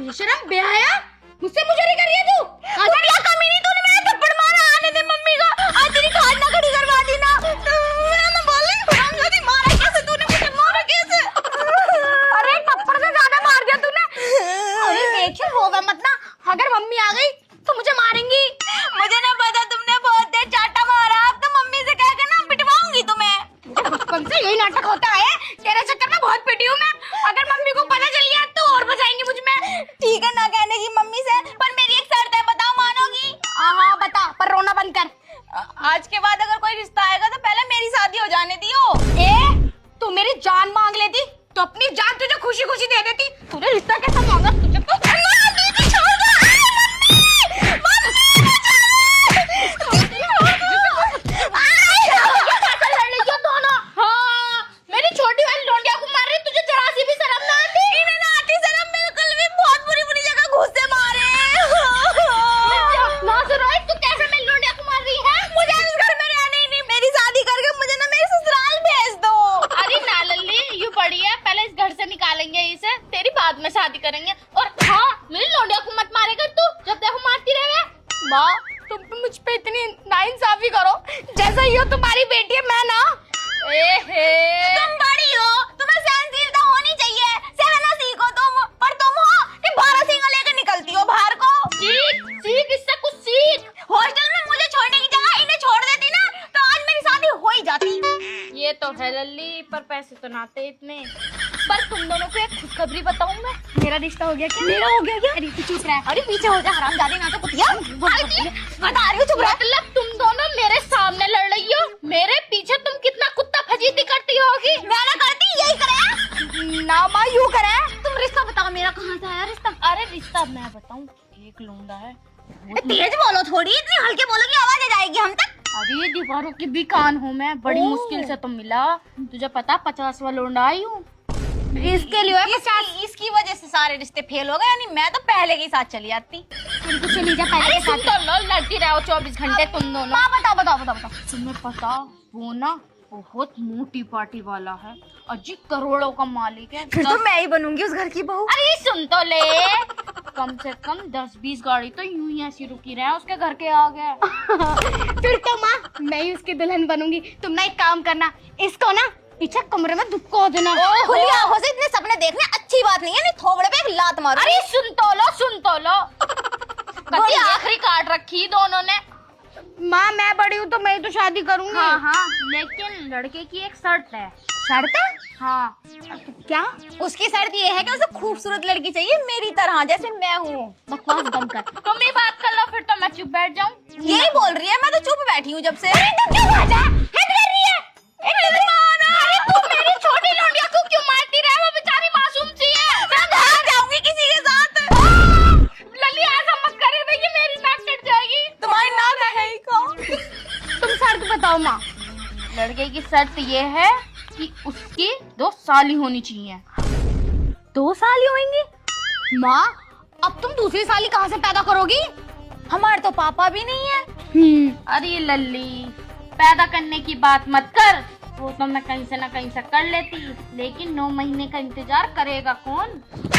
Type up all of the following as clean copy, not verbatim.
बेशरम बेहया, मुझसे मुजरी कर रही है तू? क्या कमी नहीं तूने मेरा थप्पड़ मारा? आने दे मम्मी को, आज तेरी खाट ना खड़ी करवा दी ना। मैं बोल रही हूँ हरामजादी, मारा कैसे तूने मुझे, मारा कैसे? अरे थप्पड़ से ज्यादा मार दिया तूने। अरे देखिए होगा मत ना, अगर मम्मी आ गई तो मुझे मारेंगी। मुझे ना पता, तुमने बहुत देर चाटा मारा, अब तो मम्मी से कह के ना पिटवाऊंगी तुम्हें। बचपन से यही नाटक होता है, तेरे चक्कर में बहुत पिटी हूँ मैं। अगर मम्मी को पता चल गया तो और बजाएंगी मुझ में। ठीक है ना कहने की मम्मी से, पर मेरी एक शर्त है, बताओ मानोगी? हाँ बता, पर रोना बंद कर। आज के बाद अगर कोई रिश्ता आएगा तो पहले मेरी शादी हो जाने दियो। तू मेरी जान मांग लेती तो अपनी जान तुझे खुशी खुशी दे देती। तूने रिश्ता कैसा मांगा? तुझे तो मेरी छोटी वाली लोंडिया को मार रही, तुझे जरा सी भी शर्म ना आती? इन्हें ना आती शर्म, बिल्कुल भी। बहुत बुरी बुरी जगह घुसे मारे। तू कैसे मेरी लोंडिया को मार रही है? मुझे इस घर में रहना ही नहीं, मेरी शादी करके मुझे ना मेरे ससुराल भेज दो। अरे ना लल्ली, यू पड़ी है, पहले इस घर से निकालेंगे इसे, तेरी बाद में शादी करेंगे। और हाँ, मेरी लोंडिया को मत मारेगा तू, जब देखो मारती रहे। माँ, तुम मुझ पे इतनी नाइंसाफी करो, जैसा ये तुम्हारी बेटी है मैं ना। तुम बड़ी हो, तुम्हें सहनशीलता होनी चाहिए, सहना सीखो तुम। पर तुम हो कि 12 सिंह लेकर निकलती हो बाहर को। सीख इससे कुछ सीख। हॉस्टल में मुझे छोड़ने की जगह इन्हें छोड़ देती ना, तो आज मेरी शादी हो ही जाती। ये तो है लल्ली, पर पैसे तो नाते इतने। पर तुम दोनों को एक खुशखबरी बताऊं मैं? मेरा रिश्ता हो गया क्या? मेरा हो गया क्या? अरे चुप रह, अरे पीछे हो जा हरामजादी, ना तो कुतिया। बता रही हूँ, चुप रह। मतलब तुम दोनों मेरे सामने लड़ रही हो, मेरे पीछे तुम कितना कुत्ता फजीती करती होगी। मैं ना करती, यही करे ना माँ, यूं करे। तुम रिश्ता बताओ, मेरा कहाँ से आया रिश्ता? अरे रिश्ता मैं बताऊं, एक लौंडा है। तेज बोलो थोड़ी, इतनी हल्के बोलोगी आवाज आ जाएगी हम तक। अरे दीवारों की भी कान हूँ मैं, बड़ी मुश्किल से तो मिला। तुझे पता 50वां लौंडा आई हूँ इसके लिए। इसकी वजह से सारे रिश्ते फेल हो गए, यानी मैं तो पहले के साथ चली जाती। तुम तो चली जा पहले के साथ। तुम तो लड़ती रहो 24 घंटे तुम दोनों। बताओ बताओ बताओ बताओ। तुम्हें पता वो ना बहुत मोटी पार्टी वाला है, अजी करोड़ों का मालिक है। फिर तो मैं ही बनूंगी उस घर की बहू। अरे सुन तो ले, कम से कम 10-20 गाड़ी तो यूं ही ऐसी रुकी रहे उसके घर के आगे। फिर तो माँ मैं ही उसकी दुल्हन बनूंगी। तुम ना एक काम करना, इसको ना पीछे कमरे में दुबको देना। खुली आंखों से इतने सपने देखने अच्छी बात नहीं है, नहीं थोबड़े पे एक लात मारो। अरे सुन तो लो कभी आखिरी काट रखी दोनों ने। माँ मैं बड़ी हूँ तो मैं तो शादी करूंगी। हाँ, लेकिन लड़के की एक शर्त है। शर्त? हाँ। क्या? उसकी शर्त ये है कि उसे खूबसूरत लड़की चाहिए मेरी तरह, जैसे मैं हूँ। बकवास बंद कर। तुम भी बात कर लो, फिर तो मैं चुप बैठ जाऊँ। यही बोल रही है, मैं तो चुप बैठी हूँ जब से। तू क्यों आ जा? हद कर रही है। तू मेरी छोटी लौंडिया को क्यों मारती रहे? वो बेचारी मासूम सी है। मैं बाहर जाऊंगी किसी के साथ। लली ऐसा मत करे, देखिए मेरी नाक कट जाएगी। तुम्हारी नाक है ही कौन? तुम शर्त बताओ माँ। लड़के की शर्त ये है कि उसकी 2 साली होनी चाहिए। 2 साली होंगी? माँ अब तुम दूसरी साली कहाँ से पैदा करोगी? हमारे तो पापा भी नहीं है। अरे लल्ली पैदा करने की बात मत कर, वो तो मैं कहीं से ना कहीं से कर लेती, लेकिन 9 महीने का इंतजार करेगा कौन?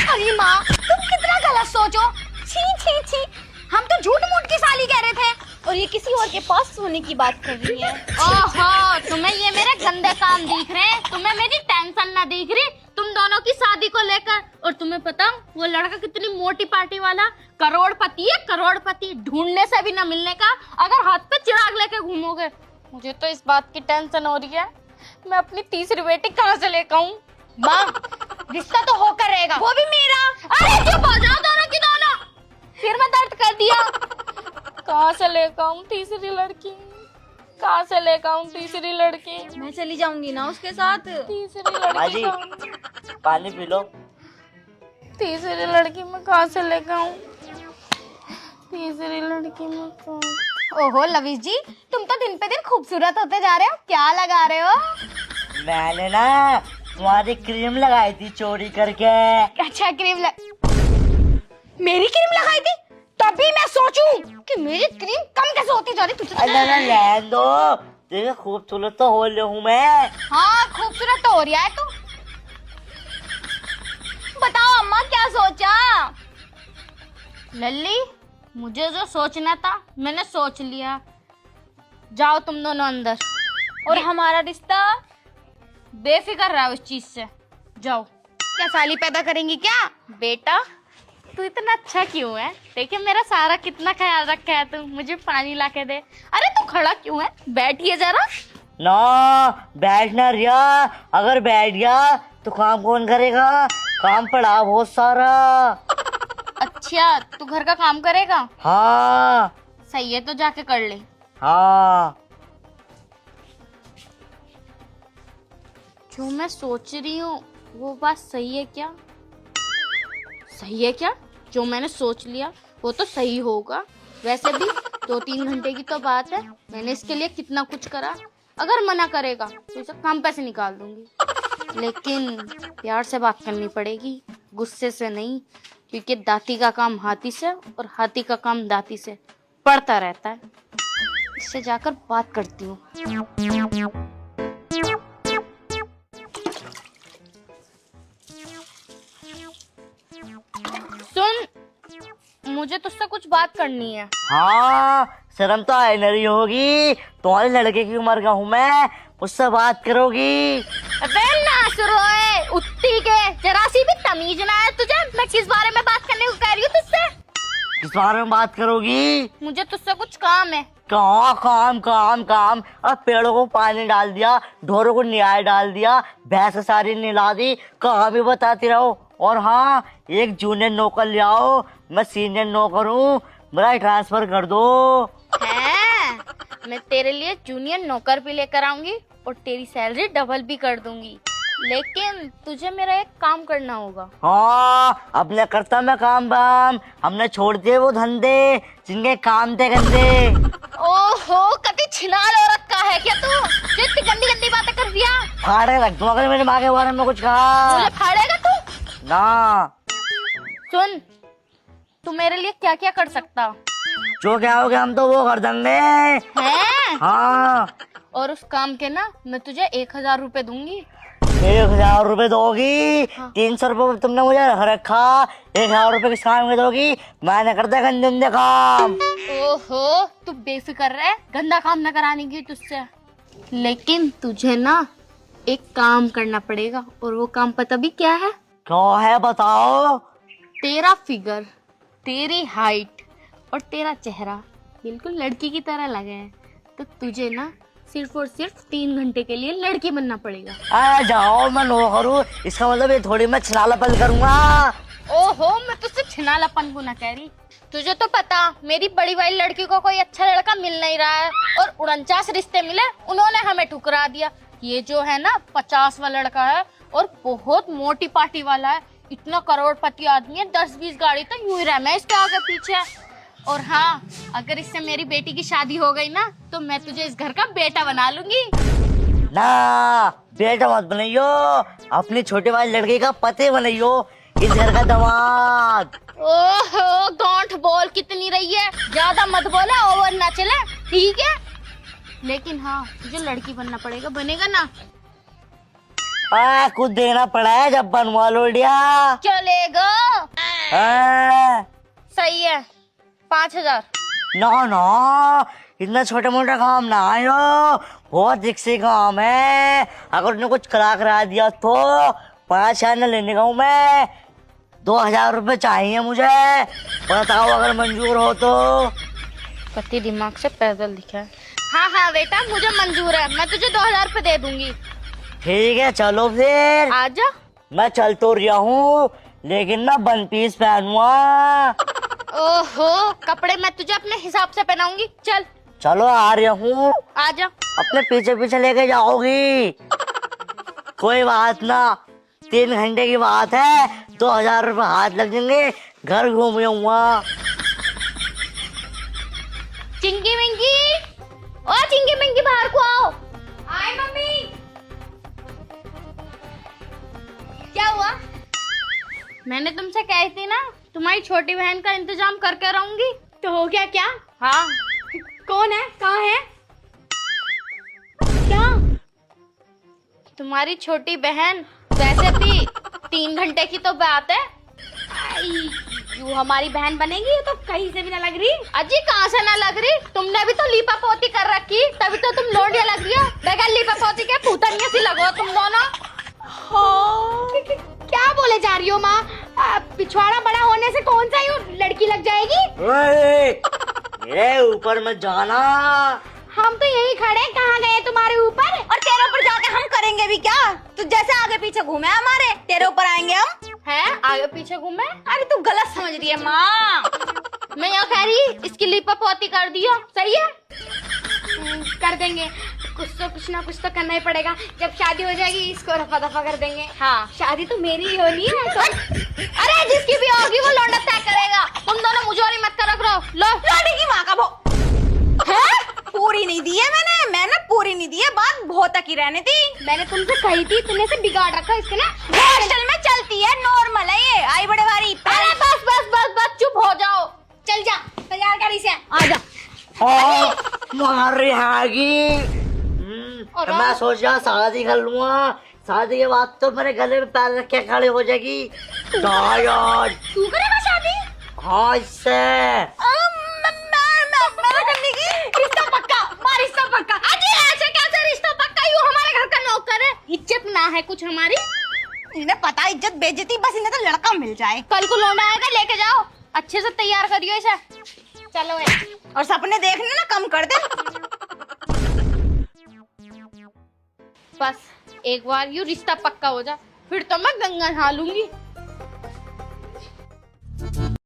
अरे माँ तुम कितना गलत सोचो। छी हम तो झूठ मूठ की साली कह रहे थे, और ये किसी और के पास सोने की बात कर रही है। ओहो, तुम्हें ये मेरे गंदे काम दिख रहे हैं, तुम्हें मेरी टेंशन ना दिख रही तुम दोनों की शादी को लेकर। और तुम्हें पता वो लड़का कितनी मोटी पार्टी वाला, करोड़पति है, करोड़पति, ढूंढने से भी न मिलने का। अगर हाथ पे चिराग लेके घूमोगे। मुझे तो इस बात की टेंशन हो रही है, मैं अपनी तीसरी बेटी कहाँ से लेकर आऊं? माँ रिश्ता तो होकर रहेगा, वो भी मेरा। अरे चुप हो जाओ दोनों की दोनों, फिर मैं दर्द कर दिया। कहाँ से लेकर आऊं तीसरी लड़की? कहाँ से लेकर आऊं तीसरी लड़की? मैं चली जाऊंगी ना उसके साथ। तीसरी लड़की पानी पी लो। तीसरी लड़की मैं कहाँ से लेकर आऊं? तीसरी लड़की में कौन? ओहो लवीश जी, तुम तो दिन पे दिन खूबसूरत होते जा रहे हो, क्या लगा रहे हो? मैंने ना तुम्हारी क्रीम लगाई थी चोरी करके। अच्छा मेरी क्रीम लगाई थी? तभी मैं सोचूं कि मेरी क्रीम कम कैसे होती जा रही तुझे। अरे रहने दो, देखो खूबसूरत तो हो रही हूँ मैं। हाँ खूबसूरत तो हो रही है तू। बताओ अम्मा क्या सोचा? लल्ली, मुझे जो सोचना था मैंने सोच लिया। जाओ तुम दोनों अंदर। और हमारा रिश्ता बेफिक्र रहा उस चीज से। जाओ। क्या साली पैदा करेंगी क्या? बेटा तू इतना अच्छा क्यों है? देखिए मेरा सारा कितना ख्याल रखा है तू। मुझे पानी ला के दे। अरे तू खड़ा क्यों है? बैठिए जरा। ना, बैठना रिया। अगर बैठ गया तो काम कौन करेगा? काम पड़ा बहुत सारा। अच्छा, तू घर का काम करेगा? हाँ। सही है, तो जाके कर ले। हाँ। जो मैं सोच रही हूँ वो बात सही है क्या? सही है क्या? जो मैंने सोच लिया वो तो सही होगा। वैसे भी 2-3 घंटे की तो बात है। मैंने इसके लिए कितना कुछ करा। अगर मना करेगा तो इसे कम पैसे निकाल दूंगी। लेकिन प्यार से बात करनी पड़ेगी, गुस्से से नहीं, क्योंकि दाती का काम हाथी से और हाथी का काम दाती से पड़ता रहता है। इससे जाकर बात करती हूँ। सुन, मुझे तुझसे कुछ बात करनी है। हाँ, शर्म तो आए नहीं होगी। तुम्हारे लड़के की उम्र का हूँ मैं, मुझसे बात करोगी? अबे नासुरोए, उट्टी के, जरा सी भी तमीज ना है तुझे? मैं किस बारे में बात करने को कह रही हूँ तुझसे? किस बारे में बात करोगी? मुझे तुझसे कुछ काम है। कहाँ काम काम काम? अब पेड़ों को पानी डाल दिया, ढोरों को न्याय डाल दिया, भैंस सारी निला दी, कहाँ भी बताती रहो। और हाँ, एक जूनियर नौकर ले आओ, मैं सीनियर नौकर हूँ, मेरा ट्रांसफर कर दो। हैं? मैं तेरे लिए जूनियर नौकर भी लेकर आऊंगी और तेरी सैलरी डबल भी कर दूंगी। लेकिन तुझे मेरा एक काम करना होगा। हाँ, अब न करता मैं काम बाम, हमने छोड़ दिए वो धंधे जिनके काम थे गंदे। ओहो, कभी छिनाल औरत का है क्या तू? जो इतनी गंदी गंदी बातें कर दिया। फाड़े रख दूँ अगर मेरे माँ के बारे में कुछ कहा। मुझे फाड़ेगा तू? ना। सुन, तू मेरे लिए क्या क्या कर सकता? जो क्या हो गया हम तो वो कर देंगे। हैं? हाँ। और उस काम के ना मैं तुझे 1000 रुपए दूंगी। 1000 रुपए दोगी? हाँ। 300 रुपए तुमने मुझे रख रखा, 1000 रुपए किस काम में दोगी? मैंने करता गंदे गंदे काम। ओहो, तू बेफिक्र है गंदा काम न कराने की तुझसे। लेकिन तुझे ना एक काम करना पड़ेगा, और वो काम पता भी क्या है? क्या है बताओ? तेरा फिगर, तेरी हाइट और तेरा चेहरा बिल्कुल लड़की की तरह लगे हैं, तो तुझे ना सिर्फ और सिर्फ 3 घंटे के लिए लड़की बनना पड़ेगा। आ जाओ, मैं नो करूँ, इसका मतलब ये थोड़ी मैं छलालापन करूंगा। ओहो, मैं तुझसे छिनालापन को ना कह रही। तुझे तो पता मेरी बड़ी वाली लड़की को कोई अच्छा लड़का मिल नहीं रहा है, और 49 रिश्ते मिले, उन्होंने हमें ठुकरा दिया। ये जो है ना 50 वाला लड़का है और बहुत मोटी पार्टी वाला है, इतना करोड़पति आदमी है, 10-20 गाड़ी तो यूं ही रह मैं इसके आगे पीछे। और हाँ, अगर इससे मेरी बेटी की शादी हो गई ना, तो मैं तुझे इस घर का बेटा बना लूंगी। ना, बेटा मत बनाइयो, अपनी छोटे वाली लड़के का पति बनाइयो, इस घर का दामाद। ओहो, गांठ बोल कितनी रही है, ज्यादा मत बोला, ओवर ना चले, ठीक है? लेकिन हाँ, तुझे लड़की बनना पड़ेगा, बनेगा ना? कुछ देना पड़ा है जब बनवा लो डिया। चलेगा। सही है, 5000। ना ना, इतना छोटा मोटा काम ना आयो, बहुत रिक्सी काम है। अगर उन्हें कुछ करा दिया तो 5000 न लेने का हूँ मैं, 2000 रुपए चाहिए मुझे। बताओ अगर मंजूर हो तो। कति दिमाग से पैदल दिखा है। हाँ हाँ बेटा, मुझे मंजूर है, मैं तुझे 2000 रुपए दे दूंगी। ठीक है, चलो फिर। आजा। मैं चल तो रहा हूँ, लेकिन ना 1 पीस पहनूंगा। ओहो, कपड़े मैं तुझे अपने हिसाब से पहनाऊंगी, चल। चलो आ रहा हूँ। आजा। अपने पीछे पीछे लेके जाओगी? कोई बात ना, 3 घंटे की बात है, 2000 रुपए हाथ लग जाएंगे, घर घूम आऊंगा। चिंकी मिंकी, ओ चिंकी मिंकी, बाहर को आओ। आए मम्मी। क्या हुआ? मैंने तुमसे कही थी ना, तुम्हारी छोटी बहन का इंतजाम करके रहूंगी। तो हो गया क्या? हाँ। कौन है, कहाँ है? क्या? तुम्हारी छोटी बहन। वैसे भी 3 घंटे की तो बात है। यू हमारी बहन बनेगी, ये तो कहीं से भी ना लग रही। अजी कहाँ से ना लग रही, तुमने भी तो लीपा पोती कर रखी, तभी तो तुम लोंडिया लग रही हो। बगैर लीपा पोती के पूतनिया सी लगो तुम दोनों। क्या बोले जा रही हो माँ? पिछवाड़ा बड़ा होने से कौन सा यूँ लड़की लग जाएगी? मेरे ऊपर मत जाना। हम तो यही खड़े, कहाँ गए तुम्हारे ऊपर? और तेरे ऊपर जाके हम करेंगे भी क्या? तू जैसे आगे पीछे घूमे हमारे, तेरे ऊपर आएंगे हम। हैं? आगे पीछे घूमे? अरे तू गलत समझ रही है माँ। मैं यहाँ कह रही इसकी लीपा पोती कर दियो, सही है? कर देंगे, कुछ ना कुछ तो करना ही पड़ेगा। जब शादी हो जाएगी इसको रफा दफा कर देंगे। हाँ, शादी तो मेरी ही होनी है तो। अरे जिसकी भी होगी वो लौंडा तय करेगा। तुम दोनों मुझोरी मत कर रख रहो। लो लौंडे की माँ का वो है, पूरी नहीं दी है मैंने पूरी नहीं दी है। बात बहुत तक ही रहने थी। मैंने तुमसे कही थी, तुमने से बिगाड़ रखा इसके ना। हॉस्टल में चलती है, नॉर्मल है ये। आई बड़े बारी। अरे बस बस बस बस चुप हो जाओ। चल जा तैयार कर इसे, आ जा। मार रही हैगी। और मैं सोच रहा शादी कर लूंगा, शादी के बाद तो मेरे गले में पैर रख के खड़े हो जाएगी। यार तू करेगा शादी? हाँ इससे मैं करने की। रिश्ता पक्का, मार रिश्ता पक्का। अजी ऐसे कैसे रिश्ता पक्का? यूँ हमारे घर का नौकर है, इज्जत ना है कुछ हमारी। इन्हें पता इज्जत बेइज्जती, बस इन्हें तो लड़का मिल जाए। कल को लौंडा आएगा, लेके जाओ, अच्छे से तैयार करियो इसे। चलो और सपने देखने ना कम कर दे। बस एक बार यूँ रिश्ता पक्का हो जा, फिर तो मैं गंगा नहा लूंगी।